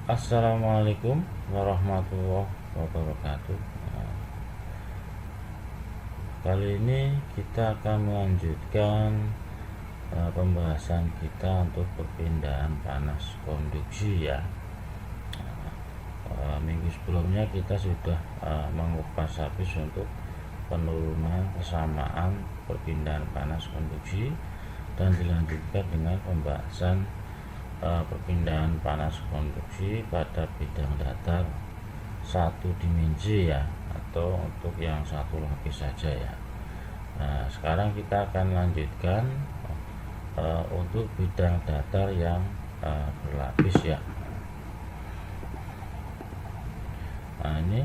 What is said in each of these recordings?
Assalamualaikum warahmatullahi wabarakatuh. Kali ini kita akan melanjutkan pembahasan kita untuk perpindahan panas konduksi ya. Minggu sebelumnya kita sudah mengupas habis untuk penurunan kesamaan perpindahan panas konduksi, dan dilanjutkan dengan pembahasan perpindahan panas konduksi pada bidang datar satu dimensi ya, atau untuk yang satu lapis saja ya. Nah, sekarang kita akan lanjutkan untuk bidang datar yang berlapis ya. Nah, ini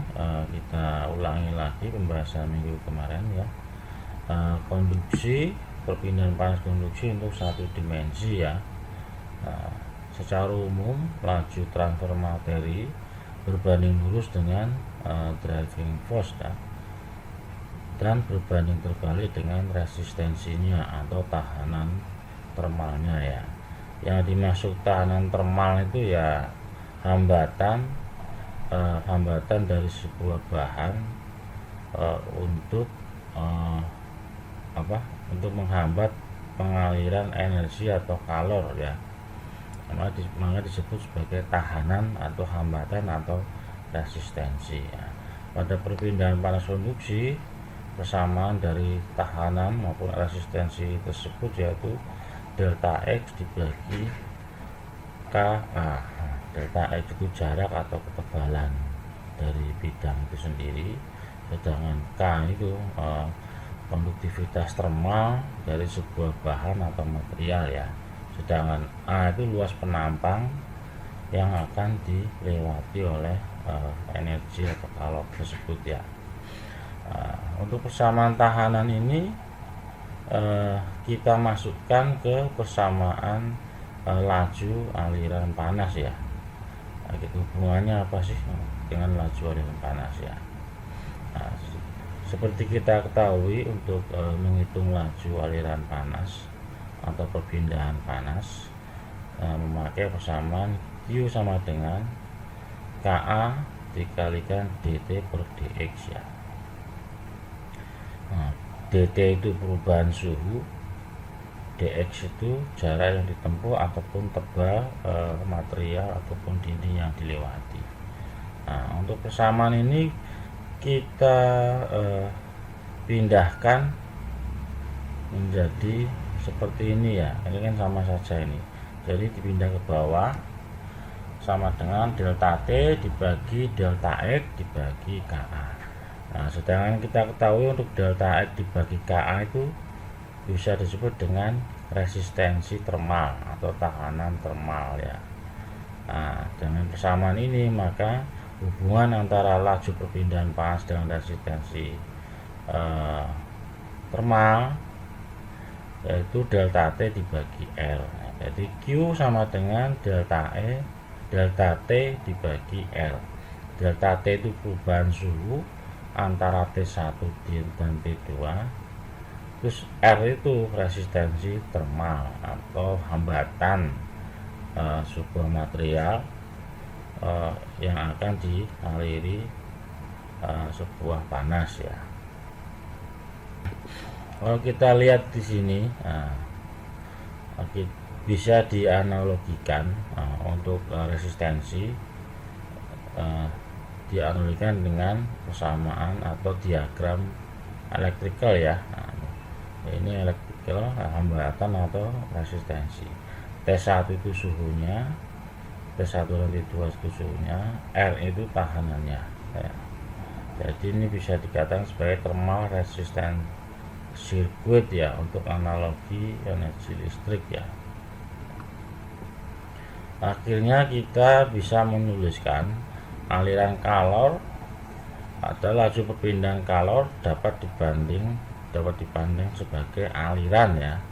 kita ulangi lagi pembahasan minggu kemarin ya. Konduksi, perpindahan panas konduksi untuk satu dimensi ya. Secara umum laju transfer materi berbanding lurus dengan driving force ya, dan berbanding terbalik dengan resistensinya atau tahanan termalnya ya. Yang dimaksud tahanan termal itu ya hambatan dari sebuah bahan untuk untuk menghambat pengaliran energi atau kalor ya. Maka disebut sebagai tahanan atau hambatan atau resistensi ya. Pada perpindahan panas konduksi, persamaan dari tahanan maupun resistensi tersebut yaitu delta X dibagi KA. Delta X itu jarak atau ketebalan dari bidang itu sendiri, sedangkan K itu konduktivitas termal dari sebuah bahan atau material ya. Sedangkan A itu luas penampang yang akan dilewati oleh energi atau kalor tersebut ya. Untuk persamaan tahanan ini kita masukkan ke persamaan laju aliran panas ya. Gitu, hubungannya apa sih dengan laju aliran panas ya? Seperti kita ketahui, untuk menghitung laju aliran panas atau perpindahan panas memakai persamaan Q sama dengan KA dikalikan dt per dx ya. dt itu perubahan suhu, dx itu jarak yang ditempuh ataupun tebal material ataupun dinding yang dilewati. Untuk persamaan ini kita pindahkan menjadi seperti ini ya. Ini kan sama saja ini, jadi dipindah ke bawah sama dengan delta T dibagi delta X dibagi KA. Sedangkan kita ketahui untuk delta X dibagi KA itu bisa disebut dengan resistensi termal atau tahanan termal ya. Dengan persamaan ini maka hubungan antara laju perpindahan panas dengan resistensi termal yaitu delta T dibagi L. Jadi Q sama dengan delta T dibagi L. Delta T itu perubahan suhu antara T1 dan T2. Terus R itu resistensi termal atau hambatan sebuah material yang akan dialiri sebuah panas ya. Kalau kita lihat di sini, bisa dianalogikan untuk resistensi dianalogikan dengan persamaan atau diagram elektrikal ya. Ini elektrikal hambatan atau resistensi. T1 itu suhunya, T1 dan T2 itu suhunya, R itu tahanannya ya. Jadi ini bisa dikatakan sebagai thermal resistant circuit ya, untuk analogi energi listrik ya. Akhirnya kita bisa menuliskan aliran kalor atau laju perpindahan kalor dapat dipandang sebagai aliran ya,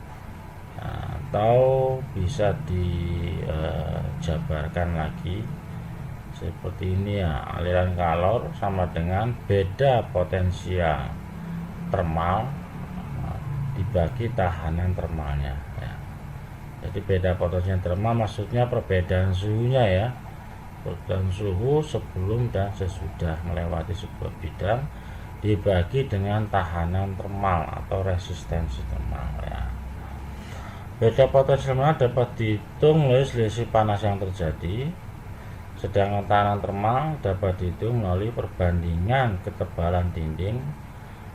atau bisa dijabarkan lagi seperti ini ya. Aliran kalor sama dengan beda potensial termal dibagi tahanan termalnya ya. Jadi beda potensial termal maksudnya perbedaan suhunya ya. dan suhu sebelum dan sesudah melewati sebuah bidang dibagi dengan tahanan termal atau resistensi termal ya. Beda potensi termal dapat dihitung melalui selisih panas yang terjadi, sedangkan tahanan termal dapat dihitung melalui perbandingan ketebalan dinding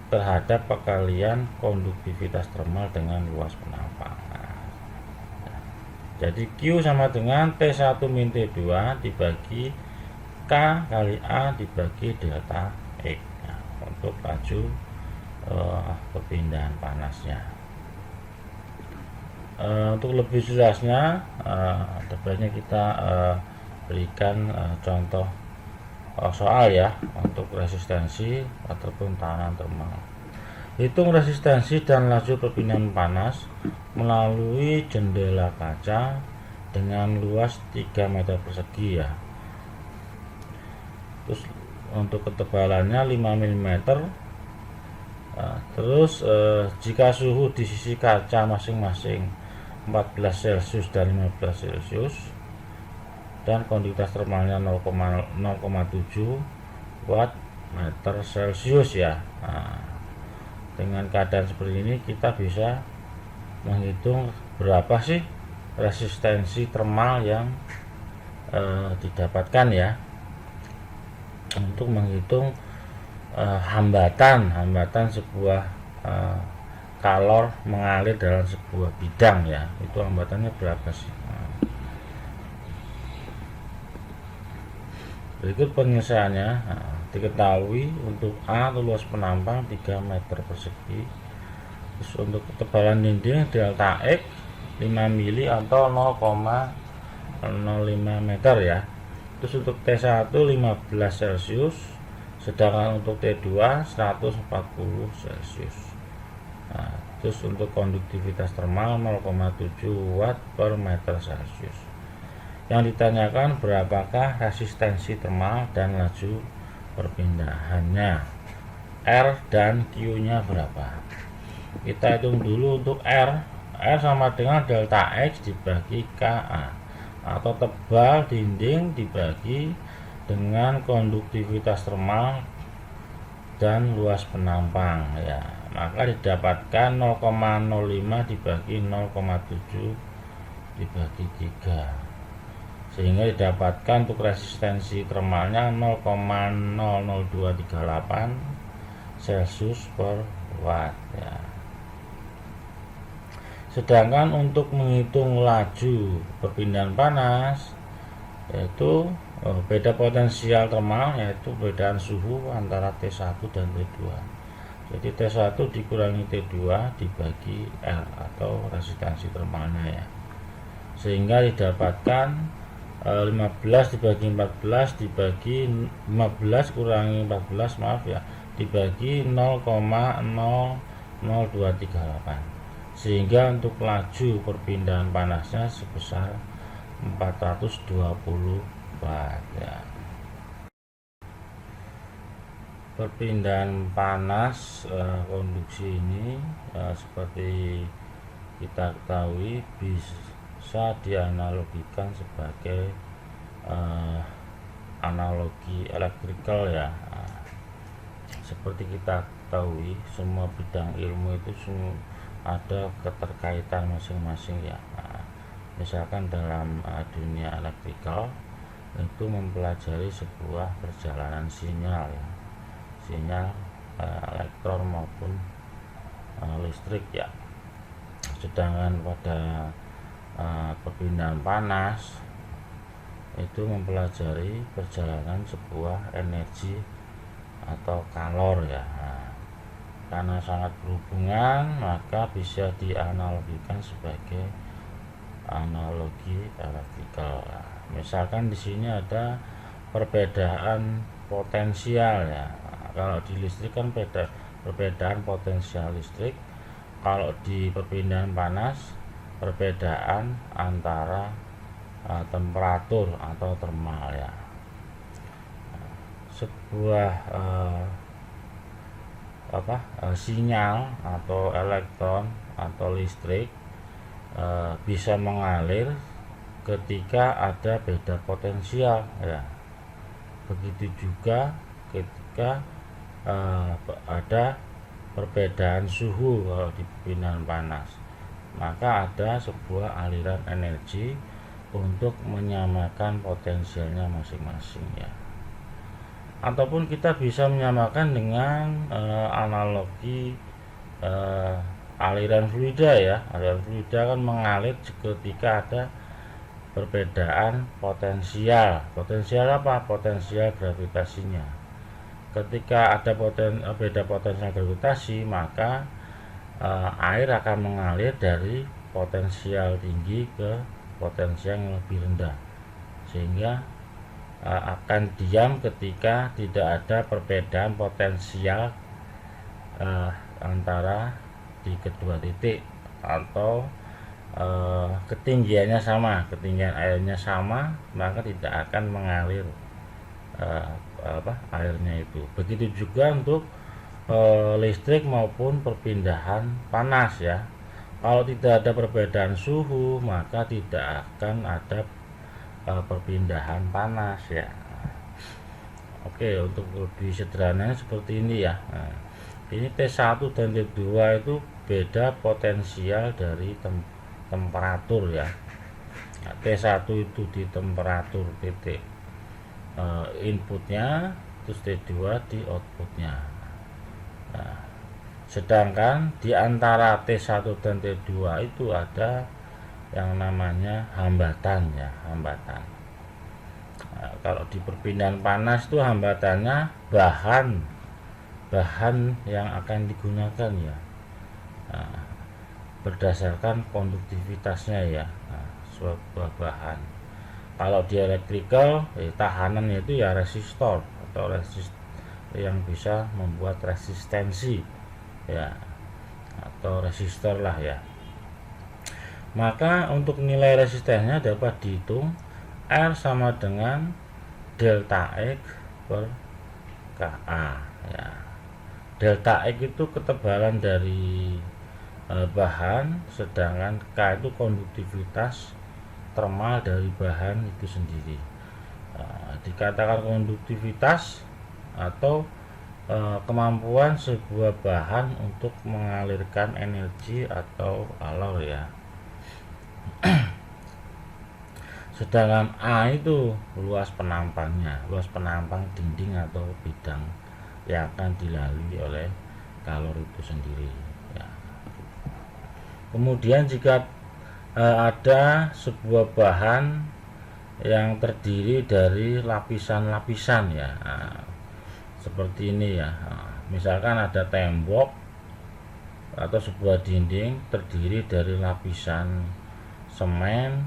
terhadap perkalian konduktivitas termal dengan luas penampang. Jadi Q sama dengan T1 min T2 dibagi K kali A dibagi delta X untuk laju perpindahan panasnya. Untuk lebih jelasnya baiknya kita berikan contoh soal ya untuk resistensi ataupun tahanan termal. Hitung resistensi dan laju perpindahan panas melalui jendela kaca dengan luas 3 meter persegi ya. Terus untuk ketebalannya 5 mm. Terus jika suhu di sisi kaca masing-masing 14 Celcius dan 15 Celcius dan konduktivitas termalnya 0,7 watt meter Celcius ya. Dengan keadaan seperti ini kita bisa menghitung berapa sih resistensi termal yang didapatkan ya, untuk menghitung hambatan sebuah kalor mengalir dalam sebuah bidang ya, itu hambatannya berapa sih. Berikut penyelesaiannya. Diketahui untuk A atau luas penampang 3 meter persegi. Terus untuk ketebalan dinding delta X 5 mili atau 0,05 meter ya. Terus untuk T1 15 Celcius, sedangkan untuk T2 140 Celcius. Terus untuk konduktivitas termal 0,7 watt per meter Celcius. Yang ditanyakan berapakah resistensi termal dan laju perpindahannya, R dan Q nya berapa. Kita hitung dulu untuk R sama dengan delta X dibagi KA atau tebal dinding dibagi dengan konduktivitas termal dan luas penampang ya, maka didapatkan 0,05 dibagi 0,7 dibagi 3, sehingga didapatkan untuk resistensi termalnya 0,00238 Celcius per watt ya. Sedangkan untuk menghitung laju perpindahan panas, yaitu beda potensial termal, yaitu perbedaan suhu antara T1 dan T2. Jadi T1 dikurangi T2 dibagi R atau resistensi termalnya ya, sehingga didapatkan 15 dibagi 14 dibagi 15 kurangi 14 maaf ya, dibagi 0,00238, sehingga untuk laju perpindahan panasnya sebesar 420 watt ya. Perpindahan panas konduksi ini seperti kita ketahui bisa dianalogikan sebagai analogi elektrikal ya. Seperti kita ketahui semua bidang ilmu itu ada keterkaitan masing-masing ya. Misalkan dalam dunia elektrikal itu mempelajari sebuah perjalanan sinyal ya, sinyal elektron maupun listrik ya. Sedangkan pada perpindahan panas itu mempelajari perjalanan sebuah energi atau kalor ya. Karena sangat berhubungan, maka bisa dianalogikan sebagai analogi elektrikal. Misalkan di sini ada perbedaan potensial ya. Kalau di listrik kan perbedaan potensial listrik. Kalau di perpindahan panas perbedaan antara temperatur atau termal ya. Sebuah sinyal atau elektron atau listrik bisa mengalir ketika ada beda potensial ya. Begitu juga ketika ada perbedaan suhu kalau di perpindahan panas, maka ada sebuah aliran energi untuk menyamakan potensialnya masing-masing ya. Ataupun kita bisa menyamakan dengan analogi aliran fluida ya. Aliran fluida kan mengalir ketika ada perbedaan potensial. Potensial apa? Potensial gravitasinya. Ketika ada beda potensial gravitasi, maka air akan mengalir dari potensial tinggi ke potensial yang lebih rendah, sehingga akan diam ketika tidak ada perbedaan potensial antara di kedua titik, atau ketinggiannya sama, ketinggian airnya sama, maka tidak akan mengalir airnya itu. Begitu juga untuk listrik maupun perpindahan panas ya. Kalau tidak ada perbedaan suhu, maka tidak akan ada perpindahan panas ya. Oke, untuk lebih sederhananya seperti ini ya. Nah, ini T1 dan T2 itu beda potensial dari temperatur ya. Nah, T1 itu di temperatur titik inputnya, terus T2 di outputnya. Nah, sedangkan di antara T1 dan T2 itu ada yang namanya hambatan ya, hambatan. Nah, kalau di perpindahan panas itu hambatannya bahan yang akan digunakan ya. Nah, berdasarkan konduktivitasnya ya. Nah, sebuah bahan. Kalau di electrical tahanannya itu ya resistor atau yang bisa membuat resistensi ya, atau resistor lah ya. Maka untuk nilai resistennya dapat dihitung R sama dengan delta X per Ka ya. Delta X itu ketebalan dari bahan, sedangkan K itu konduktivitas termal dari bahan itu sendiri. Dikatakan konduktivitas atau kemampuan sebuah bahan untuk mengalirkan energi atau alor ya. Sedangkan A itu luas penampangnya, luas penampang dinding atau bidang yang akan dilalui oleh kalor itu sendiri ya. Kemudian jika ada sebuah bahan yang terdiri dari lapisan-lapisan ya, seperti ini ya. Misalkan ada tembok atau sebuah dinding terdiri dari lapisan semen,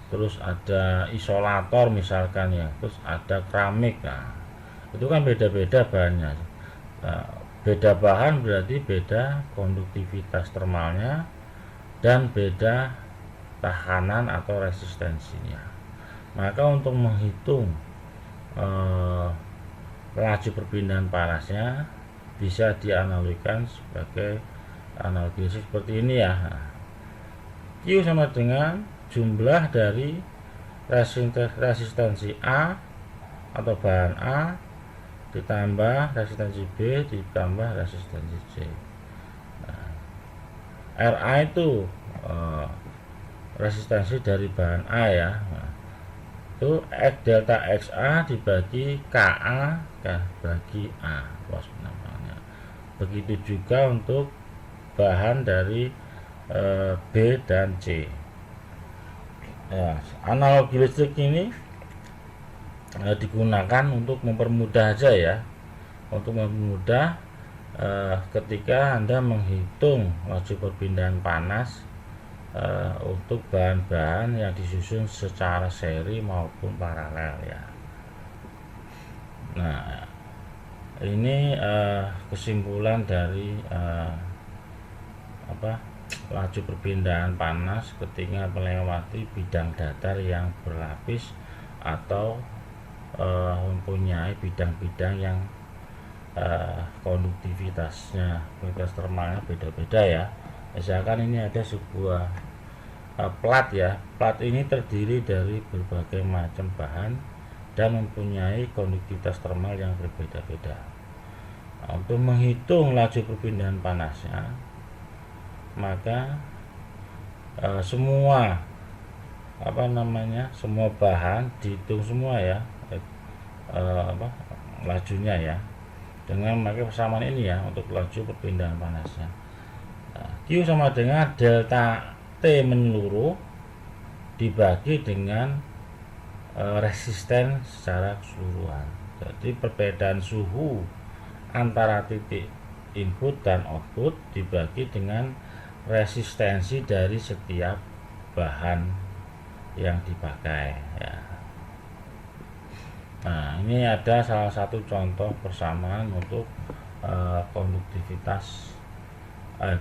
terus ada isolator misalkan ya, terus ada keramik. Nah, itu kan beda-beda bahannya. Nah, beda bahan berarti beda konduktivitas termalnya dan beda tahanan atau resistensinya. Maka untuk menghitung laju perpindahan panasnya bisa dianalogikan sebagai analogi seperti ini ya. Q sama dengan jumlah dari resistensi A atau bahan A ditambah resistensi B ditambah resistensi C. Nah, RA itu resistensi dari bahan A ya. Nah, itu X delta XA dibagi KA bagi A, luas penampangnya. Begitu juga untuk bahan dari B dan C ya. Analogi listrik ini digunakan untuk mempermudah aja ya, untuk mempermudah ketika Anda menghitung laju perpindahan panas untuk bahan-bahan yang disusun secara seri maupun paralel ya. Nah, ini kesimpulan dari laju perpindahan panas ketika melewati bidang datar yang berlapis atau mempunyai bidang-bidang yang konduktivitasnya, kualitas termalnya beda-beda ya. Misalkan ini ada sebuah plat ya. Plat ini terdiri dari berbagai macam bahan dan mempunyai konduktivitas termal yang berbeda-beda. Untuk menghitung laju perpindahan panasnya, maka semua semua bahan dihitung semua ya, lajunya ya, dengan memakai persamaan ini ya untuk laju perpindahan panasnya. Q sama dengan delta T menyeluruh dibagi dengan resisten secara keseluruhan. Jadi perbedaan suhu antara titik input dan output dibagi dengan resistensi dari setiap bahan yang dipakai ya. Nah, ini ada salah satu contoh persamaan untuk konduktivitas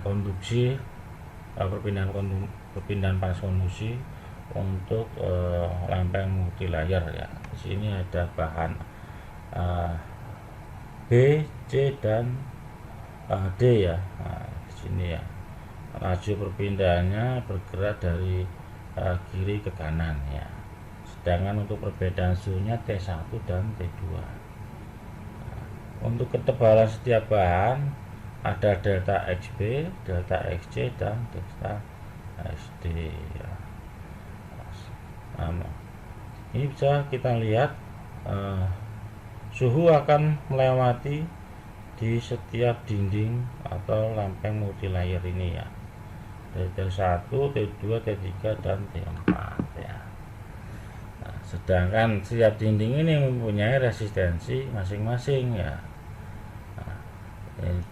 konduksi perpindahan panas konduksi untuk lempeng multilayer ya. Di sini ada bahan B, C dan D ya. Nah, di sini ya. Laju perpindahannya bergerak dari kiri ke kanan ya. Sedangkan untuk perbedaan suhunya T1 dan T2. Nah, untuk ketebalan setiap bahan ada delta XB, delta XC dan delta XD ya. Nah, ini bisa kita lihat suhu akan melewati di setiap dinding atau lempeng multilayer ini ya, dari T1, T2, T3 dan T4 ya. Nah, sedangkan setiap dinding ini mempunyai resistensi masing-masing ya. Nah,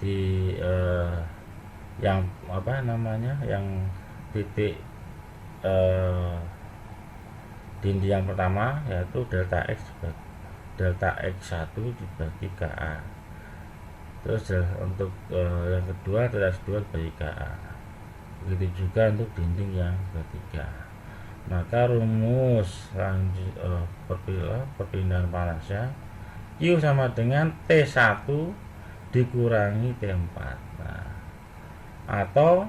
di yang yang titik dinding yang pertama yaitu delta X1 dibagi KA. Terus untuk yang kedua delta X2 dibagi KA. Begitu juga untuk dinding yang ketiga. Maka rumus perpindahan panasnya Q sama dengan T1 dikurangi T4. Nah, atau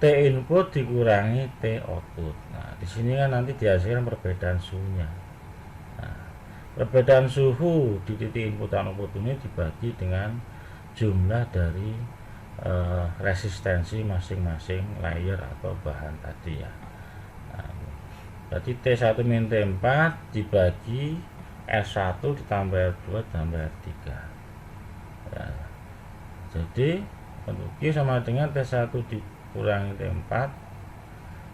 T input dikurangi T output. Nah, di sini kan nanti dihasilkan perbedaan suhunya. Nah, perbedaan suhu di titik input dan output ini dibagi dengan jumlah dari resistensi masing-masing layer atau bahan tadi ya. Nah, jadi T1 min T4 dibagi R1 ditambah R2 ditambah R3 ya. Jadi untuk Q sama dengan T1 dikurangi T4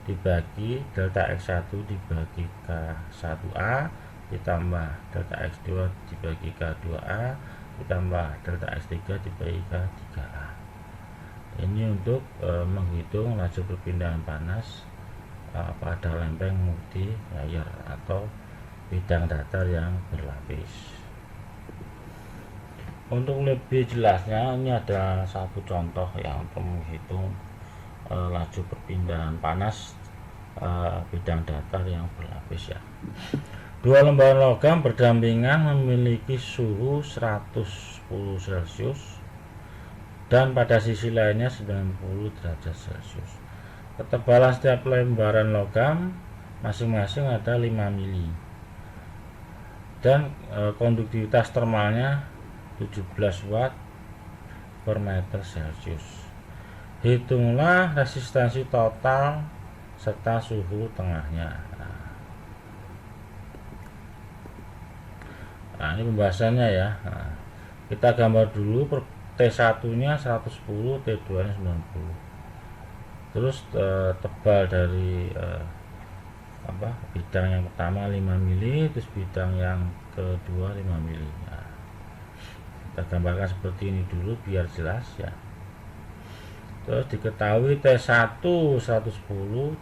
dibagi delta X1 dibagi K1A ditambah delta X2 dibagi K2A ditambah delta X3 dibagi K3A. Ini untuk menghitung laju perpindahan panas pada lempeng multi layer atau bidang datar yang berlapis. Untuk lebih jelasnya, ini ada satu contoh yang untuk menghitung laju perpindahan panas bidang datar yang berlapis ya. Dua lembaran logam berdampingan memiliki suhu 110 Celcius dan pada sisi lainnya 90 derajat Celcius. Ketebalan setiap lembaran logam masing-masing ada 5 mili dan konduktivitas termalnya 17 watt per meter Celcius. Hitunglah resistensi total serta suhu tengahnya. Nah, ini pembahasannya ya. Nah, kita gambar dulu T1 nya 110, T2 nya 90. Terus tebal dari bidang yang pertama 5 mili, terus bidang yang kedua 5 mili. Nah, kita gambarkan seperti ini dulu biar jelas ya. Terus diketahui T1 110,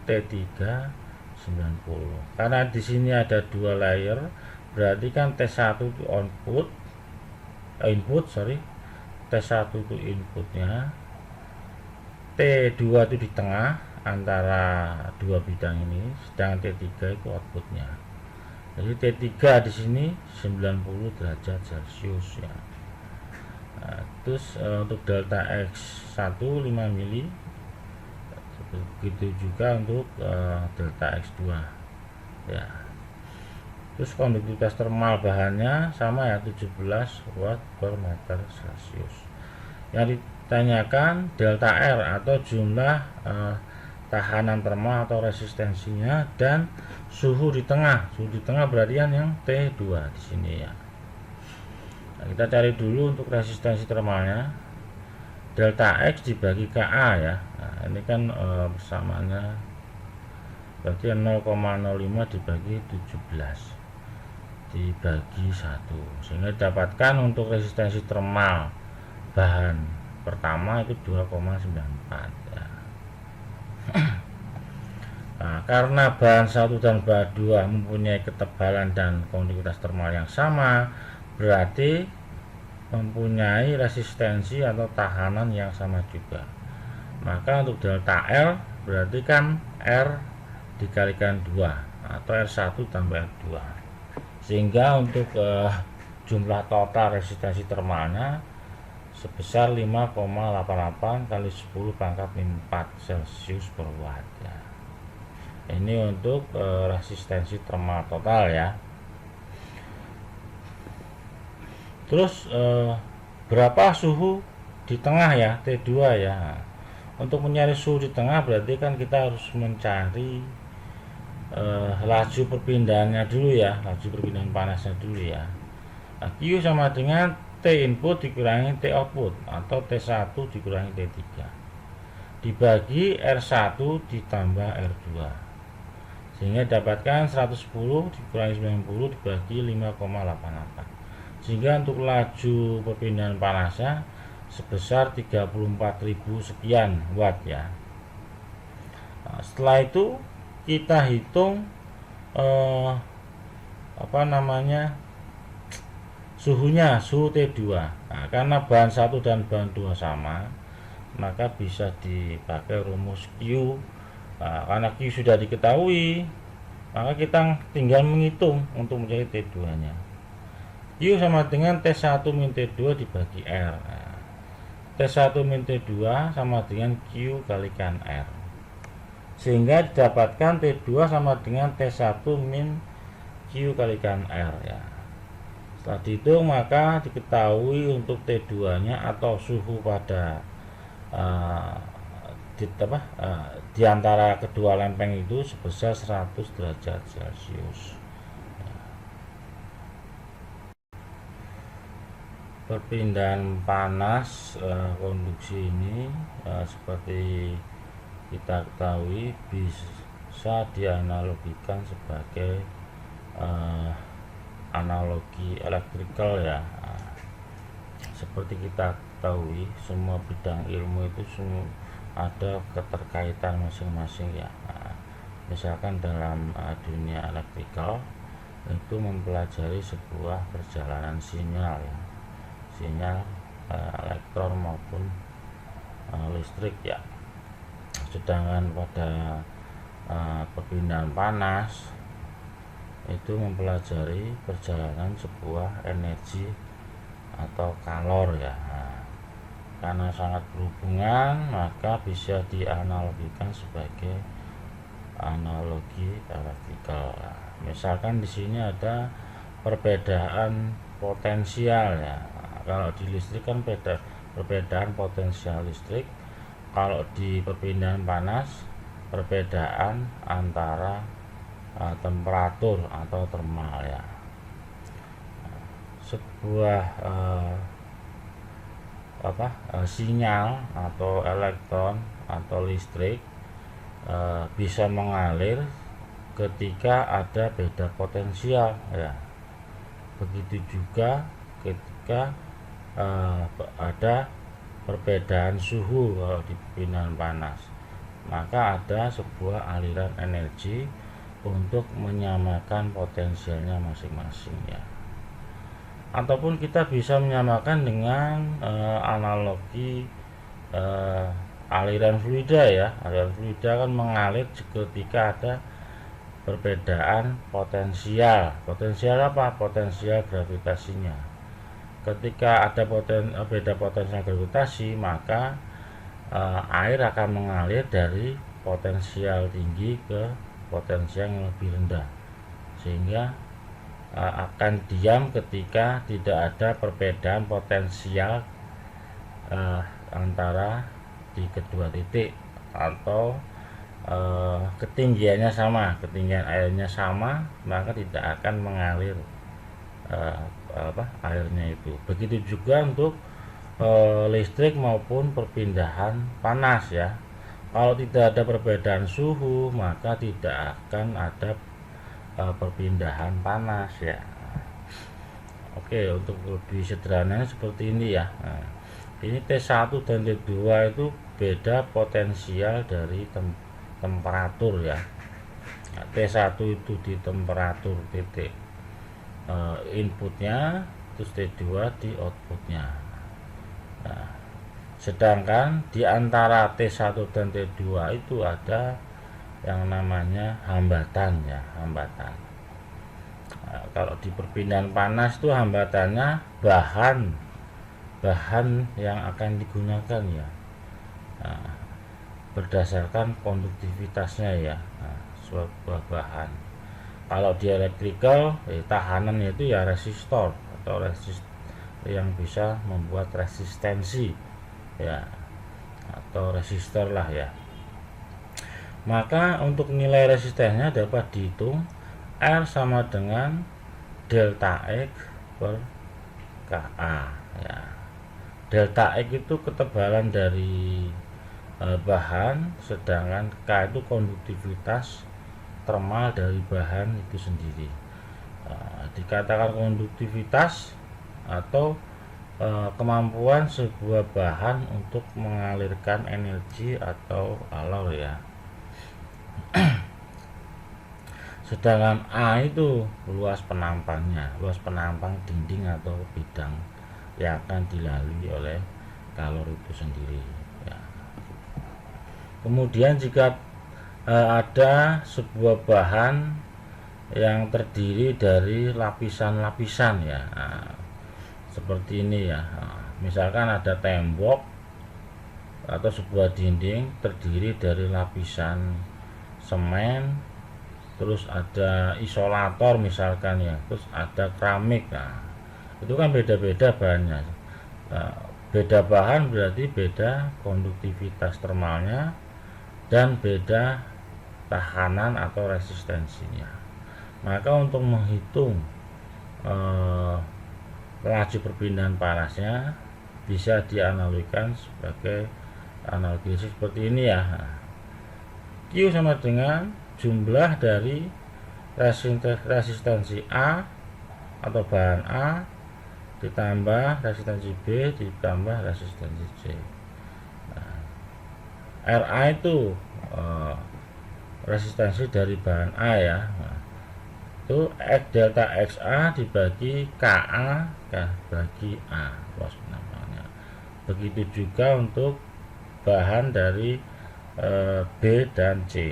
T3 90. Karena di sini ada dua layer, berarti kan T1 itu T1 itu inputnya, T2 itu di tengah antara dua bidang ini, sedangkan T3 itu outputnya. Jadi T3 di sini 90 derajat Celcius ya. Nah, terus untuk delta X1 5 mili begitu juga untuk delta X2 ya. Terus konduktivitas termal bahannya sama ya, 17 watt per meter Celcius. Yang ditanyakan delta R atau jumlah tahanan termal atau resistensinya, dan suhu di tengah. Suhu di tengah berarti yang T2 di sini ya. Nah, kita cari dulu untuk resistensi termalnya. Delta X dibagi KA ya. Nah, ini kan bersamaannya berarti 0,05 dibagi 17 dibagi 1, sehingga didapatkan untuk resistensi termal bahan pertama itu 2,94 ya. Nah, karena bahan 1 dan bahan 2 mempunyai ketebalan dan konduktivitas termal yang sama, berarti mempunyai resistensi atau tahanan yang sama juga. Maka untuk delta L berarti kan R dikalikan 2 atau R1 tambah R2, sehingga untuk jumlah total resistensi termalnya sebesar 5,88 kali 10 pangkat 4 Celcius per watt ya. Ini untuk resistensi termal total ya. Terus berapa suhu di tengah ya, T2 ya. Untuk mencari suhu di tengah berarti kan kita harus mencari laju perpindahannya dulu ya, laju perpindahan panasnya dulu ya. Nah, Q sama dengan T input dikurangi T output atau T1 dikurangi T3 dibagi R1 ditambah R2, sehingga dapatkan 110 dikurangi 90 dibagi 5,88, sehingga untuk laju perpindahan panasnya sebesar 34.000 sekian watt ya. Nah, setelah itu kita hitung suhunya, suhu T2. Nah, karena bahan 1 dan bahan 2 sama, maka bisa dipakai rumus Q. Nah, karena Q sudah diketahui, maka kita tinggal menghitung untuk mencari T2 nya. Q sama dengan T1 min T2 dibagi R. Nah, T1 min T2 sama dengan Q kalikan R, sehingga didapatkan T2 sama dengan T1 min Q kalikan R ya. Setelah dihitung maka diketahui untuk T2 nya atau suhu pada di antara kedua lempeng itu sebesar 100 derajat Celcius. Perpindahan panas konduksi ini seperti kita ketahui bisa dianalogikan sebagai analogi elektrikal ya. Seperti kita ketahui semua bidang ilmu itu semua ada keterkaitan masing-masing ya. Misalkan dalam dunia elektrikal itu mempelajari sebuah perjalanan sinyal ya, sinyal elektron maupun listrik ya. Sedangkan pada perpindahan panas itu mempelajari perjalanan sebuah energi atau kalor ya. Karena sangat berhubungan, maka bisa dianalogikan sebagai analogi elektrikal. Misalkan di sini ada perbedaan potensial ya. Kalau di listrik kan perbedaan potensial listrik. Kalau di perpindahan panas perbedaan antara temperatur atau termal ya. Sebuah sinyal atau elektron atau listrik bisa mengalir ketika ada beda potensial ya. Begitu juga ketika ada perbedaan suhu kalau di perpindahan panas, maka ada sebuah aliran energi untuk menyamakan potensialnya masing-masing ya. Ataupun kita bisa menyamakan dengan analogi aliran fluida ya. Aliran fluida kan mengalir ketika ada perbedaan potensial. Potensial apa? Potensial gravitasinya. Ketika ada beda potensial gravitasi, maka air akan mengalir dari potensial tinggi ke potensial yang lebih rendah, sehingga akan diam ketika tidak ada perbedaan potensial antara di kedua titik, atau ketinggiannya sama, ketinggian airnya sama, maka tidak akan mengalir airnya itu. Begitu juga untuk listrik maupun perpindahan panas ya. Kalau tidak ada perbedaan suhu, maka tidak akan ada perpindahan panas ya. Oke, untuk lebih sederhananya seperti ini ya. Nah, ini T1 dan T2 itu beda potensial dari temperatur ya. Nah, T1 itu di temperatur titik inputnya, terus T2 di outputnya. Nah, sedangkan di antara T1 dan T2 itu ada yang namanya hambatan ya, hambatan. Nah, kalau di perpindahan panas itu hambatannya bahan yang akan digunakan ya. Nah, berdasarkan konduktivitasnya ya, sebuah bahan. Kalau di electrical tahanannya itu ya resistor atau yang bisa membuat resistensi ya, atau resistor lah ya. Maka untuk nilai resistennya dapat dihitung R sama dengan delta X per Ka ya. Delta X itu ketebalan dari bahan, sedangkan K itu konduktivitas termal dari bahan itu sendiri. Dikatakan konduktivitas atau kemampuan sebuah bahan untuk mengalirkan energi atau alor ya. Sedangkan A itu luas penampangnya, luas penampang dinding atau bidang yang akan dilalui oleh kalor itu sendiri ya. Kemudian jika ada sebuah bahan yang terdiri dari lapisan-lapisan ya, seperti ini ya. Misalkan ada tembok atau sebuah dinding terdiri dari lapisan semen, terus ada isolator misalkan ya, terus ada keramik. Nah, itu kan beda-beda bahannya. Beda bahan berarti beda konduktivitas termalnya dan beda tahanan atau resistensinya. Maka untuk menghitung laju perpindahan panasnya bisa dianalogikan sebagai analogi seperti ini ya. Q sama dengan jumlah dari resistensi A atau bahan A ditambah resistensi B ditambah resistensi C. Nah, RA itu resistensi dari bahan A ya. Nah, itu X delta XA dibagi KA bagi A, luas penampangnya. Begitu juga untuk bahan dari B dan C.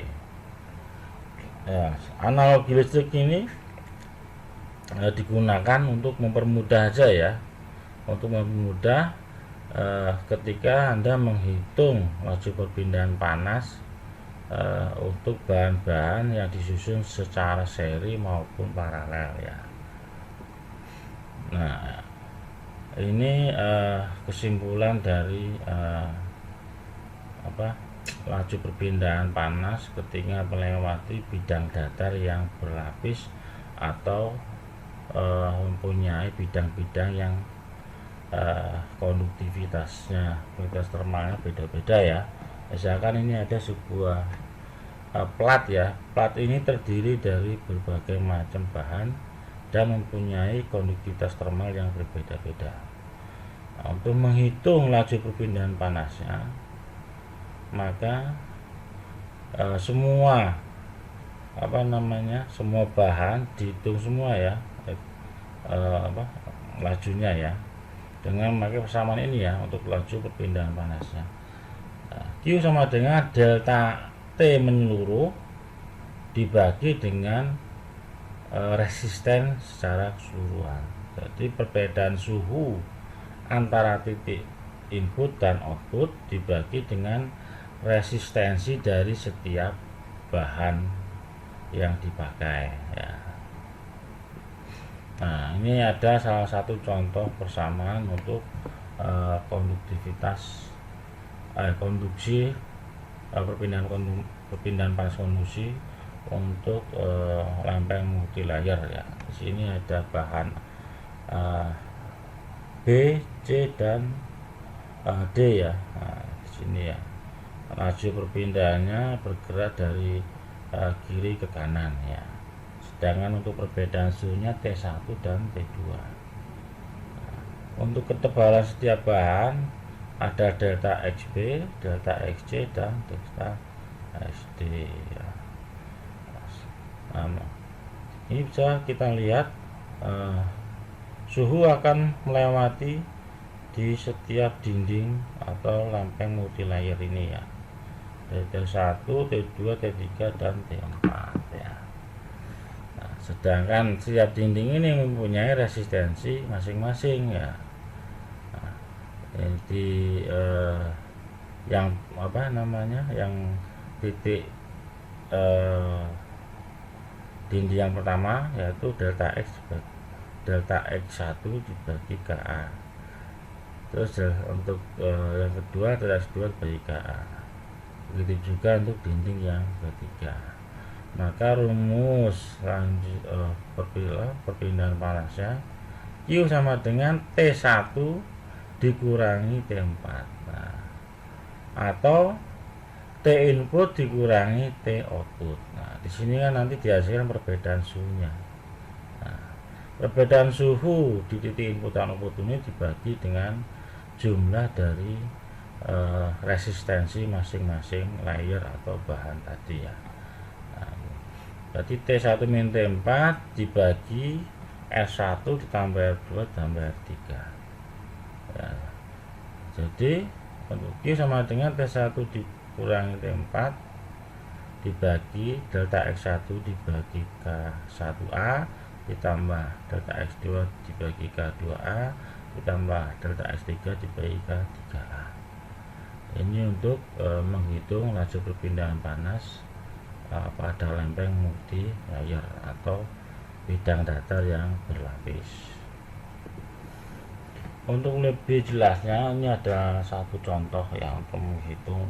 Ya, analogi listrik ini digunakan untuk mempermudah aja ya, untuk mempermudah ketika Anda menghitung laju perpindahan panas untuk bahan-bahan yang disusun secara seri maupun paralel ya. Nah, ini kesimpulan dari laju perpindahan panas ketika melewati bidang datar yang berlapis atau mempunyai bidang-bidang yang konduktivitasnya, konduktivitas termalnya beda-beda ya. Misalkan ini ada sebuah plat ya. Plat ini terdiri dari berbagai macam bahan dan mempunyai konduktivitas termal yang berbeda-beda. Nah, untuk menghitung laju perpindahan panasnya, maka semua semua bahan dihitung semua ya, lajunya ya, dengan memakai persamaan ini ya untuk laju perpindahan panasnya. Q sama dengan delta T menyeluruh dibagi dengan resisten secara keseluruhan. Jadi perbedaan suhu antara titik input dan output dibagi dengan resistensi dari setiap bahan yang dipakai ya. Nah, ini ada salah satu contoh persamaan untuk konduktivitas konduksi perpindahan panas konduksi untuk lempeng multilayer ya. Di sini ada bahan B, C dan D ya. Nah, di sini ya. Laju perpindahannya bergerak dari kiri ke kanan ya. Sedangkan untuk perbedaan suhunya T1 dan T2. Nah, untuk ketebalan setiap bahan ada delta XB, delta XC dan delta SD ya. Nah, ini bisa kita lihat suhu akan melewati di setiap dinding atau lempeng multilayer ini ya, dari T1, T2, T3 dan T4 ya. Nah, sedangkan setiap dinding ini mempunyai resistensi masing-masing ya. Nah, di yang yang titik dinding yang pertama yaitu delta X1 dibagi KA. Terus untuk yang kedua delta X2 dibagi KA. Begitu juga untuk dinding yang ketiga. Maka rumus lanjut perpindahan panasnya Q sama dengan T1 dikurangi T4. Nah, atau T input dikurangi T output. Nah, di sini kan nanti dihasilkan perbedaan suhunya. Nah, perbedaan suhu di titik input dan output ini dibagi dengan jumlah dari resistensi masing-masing layer atau bahan tadi ya. Nah, jadi T1 min T4 dibagi R1 ditambah R2 ditambah R3 ya. Jadi untuk Q sama dengan T1 dikurangi T4 dibagi delta X1 dibagi K1A ditambah delta X2 dibagi K2A ditambah delta X3 dibagi K3A. Ini untuk menghitung laju perpindahan panas pada lempeng multi layer atau bidang datar yang berlapis. Untuk lebih jelasnya, ini ada satu contoh yang untuk menghitung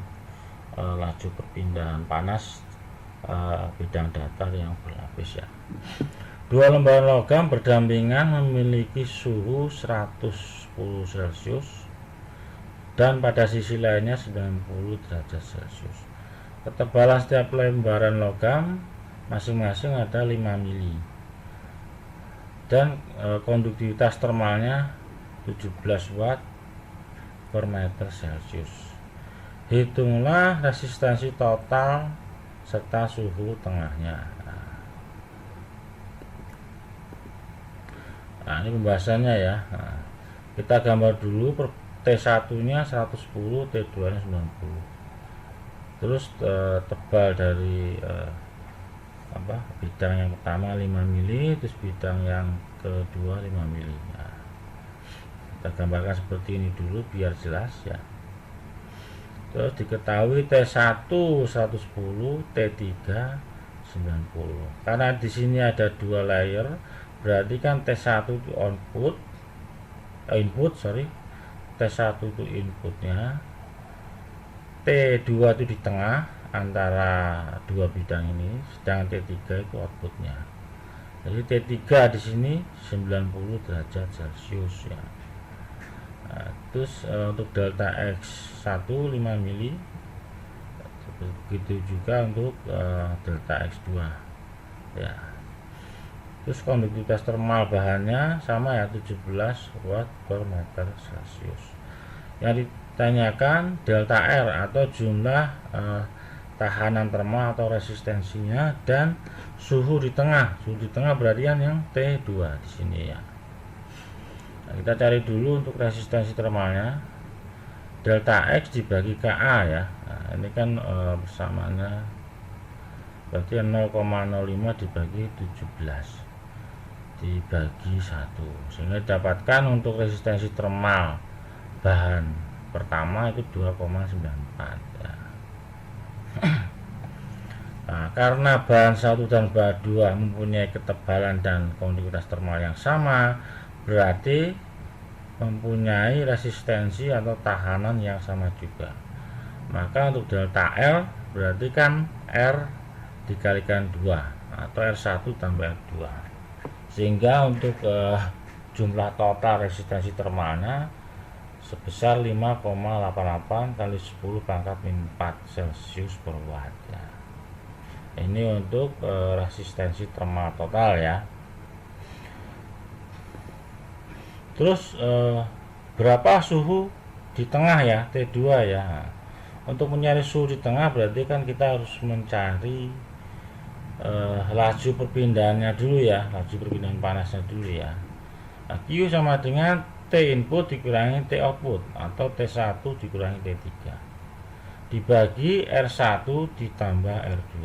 laju perpindahan panas bidang datar yang berlapis ya. Dua lembaran logam berdampingan memiliki suhu 110 Celcius dan pada sisi lainnya 90 derajat Celcius. Ketebalan setiap lembaran logam masing-masing ada 5 mili dan konduktivitas termalnya 17 watt per meter Celcius. Hitunglah resistensi total serta suhu tengahnya. Nah, ini pembahasannya ya. Nah, kita gambar dulu T1 nya 110, T2 nya 90. Terus tebal dari bidang yang pertama 5 mili, terus bidang yang kedua 5 mili. Nah, kita gambarkan seperti ini dulu biar jelas ya. Terus diketahui T1 110, T3 90. Karena di sini ada dua layer, berarti kan T1 itu input, T1 itu inputnya, T2 itu di tengah antara dua bidang ini, sedangkan T3 itu outputnya. Jadi T3 di sini 90 derajat Celcius ya. Nah, terus untuk delta X1 5 mili, begitu juga untuk delta X2 ya. Terus konduktivitas termal bahannya sama ya, 17 watt per meter Celcius. Yang ditanyakan delta R atau jumlah tahanan termal atau resistensinya dan suhu di tengah. Suhu di tengah berarti yang T2 di sini ya. Nah, kita cari dulu untuk resistensi termalnya. Delta X dibagi KA ya. Nah, ini kan bersamaannya berarti 0,05 dibagi 17 dibagi 1, sehingga didapatkan untuk resistensi termal bahan pertama itu 2,94 ya. Nah, karena bahan 1 dan bahan 2 mempunyai ketebalan dan konduktivitas termal yang sama, berarti mempunyai resistensi atau tahanan yang sama juga. Maka untuk delta L berarti kan R dikalikan 2 atau R1 tambah R2. Sehingga untuk jumlah total resistensi termalnya sebesar 5,88 kali 10 pangkat min 4 Celcius per watt ya. Ini untuk resistensi termal total ya. Terus berapa suhu di tengah ya, T2 ya. Untuk mencari suhu di tengah berarti kan kita harus mencari laju perpindahannya dulu ya, laju perpindahan panasnya dulu ya. Nah, Q sama dengan T input dikurangi T output atau T1 dikurangi T3 dibagi R1 ditambah R2,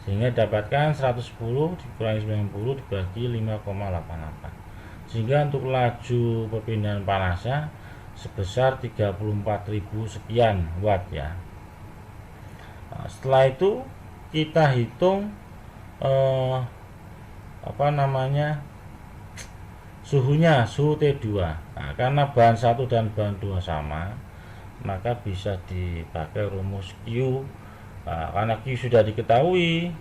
sehingga dapatkan 110 dikurangi 90 dibagi 5,88, sehingga untuk laju perpindahan panasnya sebesar 34.000 sekian watt ya. Nah, setelah itu kita hitung suhunya, suhu T2. Nah, karena bahan 1 dan bahan 2 sama, maka bisa dipakai rumus Q. Nah, karena Q sudah diketahui,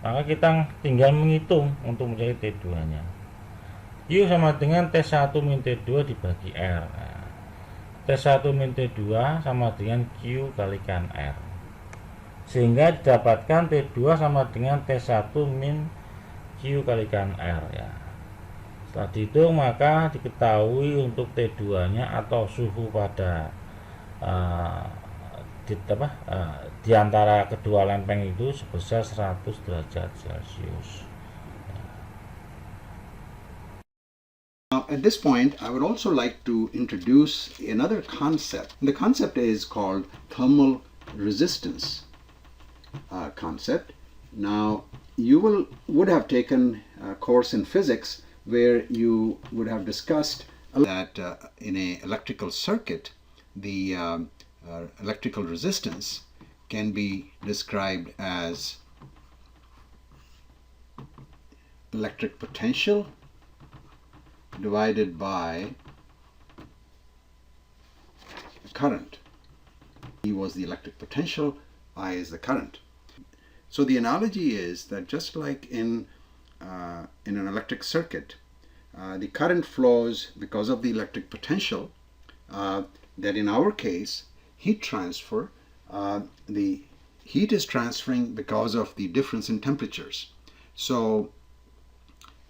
maka kita tinggal menghitung untuk mencari T2 nya. Q sama dengan T1 min T2 dibagi R. Nah, T1 min T2 sama dengan Q kalikan R, sehingga didapatkan T2 sama dengan T1 min Q kalikan R ya. Setelah dihitung maka diketahui untuk T2 nya atau suhu pada di antara kedua lempeng itu sebesar 100 derajat Celcius. Now, at this point, I would also like to introduce another concept. The concept is called thermal resistance concept. Now, you would have taken a course in physics where you would have discussed that in an electrical circuit, the electrical resistance can be described as electric potential divided by current. E was the electric potential, I is the current. So the analogy is that just like in an electric circuit, the current flows because of the electric potential, that in our case, heat transfer, the heat is transferring because of the difference in temperatures. So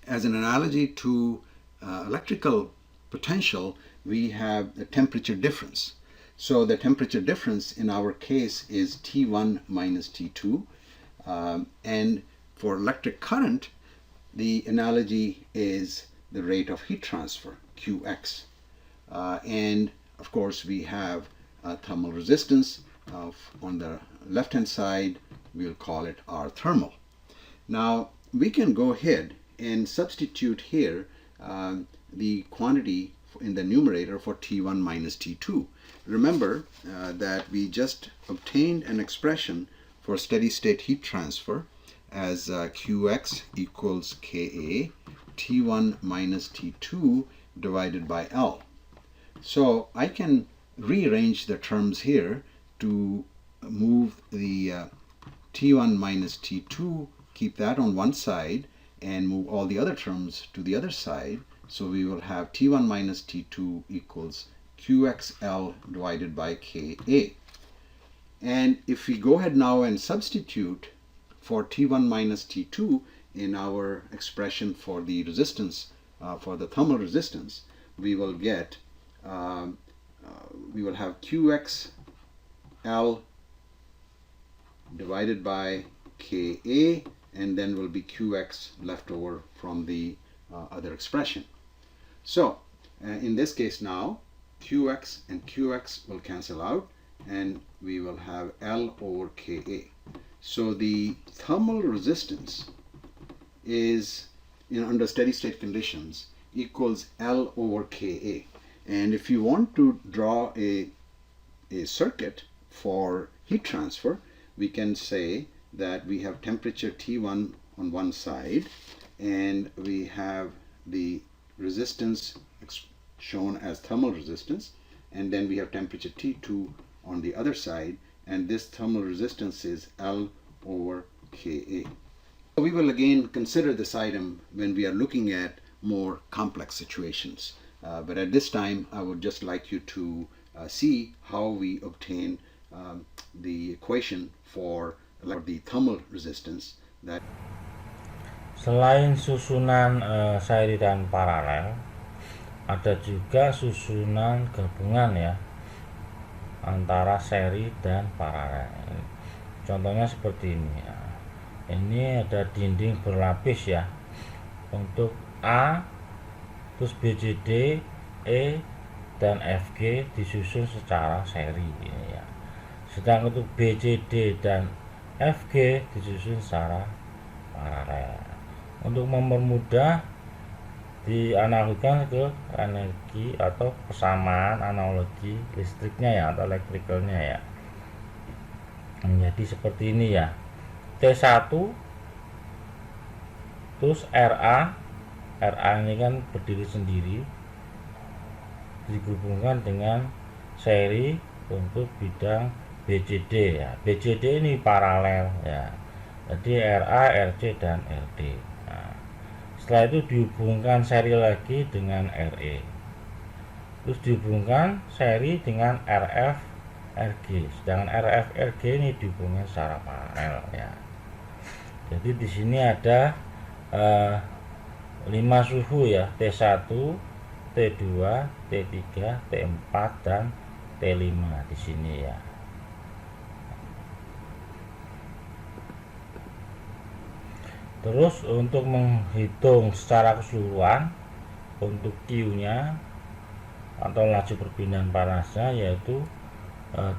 as an analogy to electrical potential, we have the temperature difference. So the temperature difference in our case is T1 minus T2. And for electric current, the analogy is the rate of heat transfer, Qx. And of course, we have thermal resistance. On the left-hand side, we'll call it R thermal. Now, we can go ahead and substitute here the quantity in the numerator for T1 minus T2. Remember that we just obtained an expression for steady state heat transfer as Qx equals Ka T1 minus T2 divided by L. So I can rearrange the terms here to move the T1 minus T2, keep that on one side, and move all the other terms to the other side. So we will have T1 minus T2 equals Qxl divided by Ka. And if we go ahead now and substitute for T1 minus T2 in our expression for the resistance, for the thermal resistance, we will get, we will have Qxl divided by Ka, and then will be Qx left over from the other expression. So in this case now, Qx and Qx will cancel out, and we will have L over Ka. So the thermal resistance is, under steady state conditions, equals L over Ka. And if you want to draw a circuit for heat transfer, we can say that we have temperature T1 on one side, and we have the resistance shown as thermal resistance, and then we have temperature T2 on the other side, and this thermal resistance is L over Ka. So we will again consider this item when we are looking at more complex situations. But at this time, I would just like you to see how we obtain the equation for the thermal resistance. That Selain susunan seri dan paralel, ada juga susunan gabungan ya antara seri dan paralel. Contohnya seperti ini ya. Ini ada dinding berlapis ya, untuk A, terus BCD, E, dan FG disusun secara seri ini ya. Sedang untuk BCD dan FG disusun secara paralel. Untuk mempermudah, dianalogikan ke energi atau kesamaan analogi listriknya ya, atau elektrikalnya ya. Menjadi seperti ini ya. T1 terus RA ini kan berdiri sendiri, dihubungkan dengan seri untuk bidang BCD ya. BCD ini paralel ya, jadi RA, RC, dan RD. Nah, setelah itu dihubungkan seri lagi dengan RE, terus dihubungkan seri dengan RF, RG. Sedangkan RF, RG ini dihubungkan secara paralel ya. Jadi di sini ada 5 suhu ya, T1, T2, T3, T4, dan T5 di sini ya. Terus untuk menghitung secara keseluruhan untuk Q-nya atau laju perpindahan panasnya, yaitu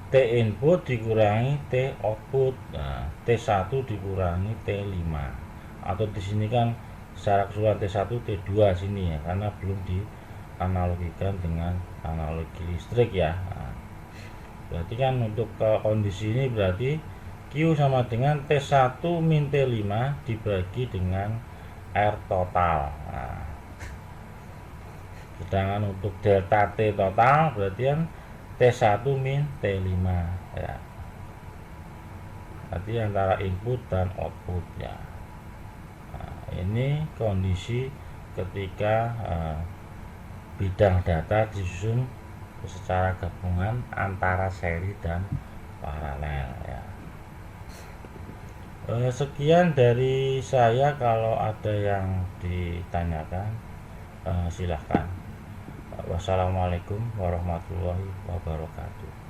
T input dikurangi T output, nah, T1 dikurangi T5, atau di sini kan secara keseluruhan T1 T2 sini ya, karena belum dianalogikan dengan analogi listrik ya. Nah, berarti kan untuk kondisi ini berarti Q sama dengan T1 min T5 dibagi dengan R total. Nah, sedangkan untuk delta T total berarti kan T1 min T5 ya. Berarti antara input dan output ya. Nah, ini kondisi ketika bidang data disusun secara gabungan antara seri dan paralel ya. Sekian dari saya, kalau ada yang ditanyakan silahkan. Wassalamualaikum warahmatullahi wabarakatuh.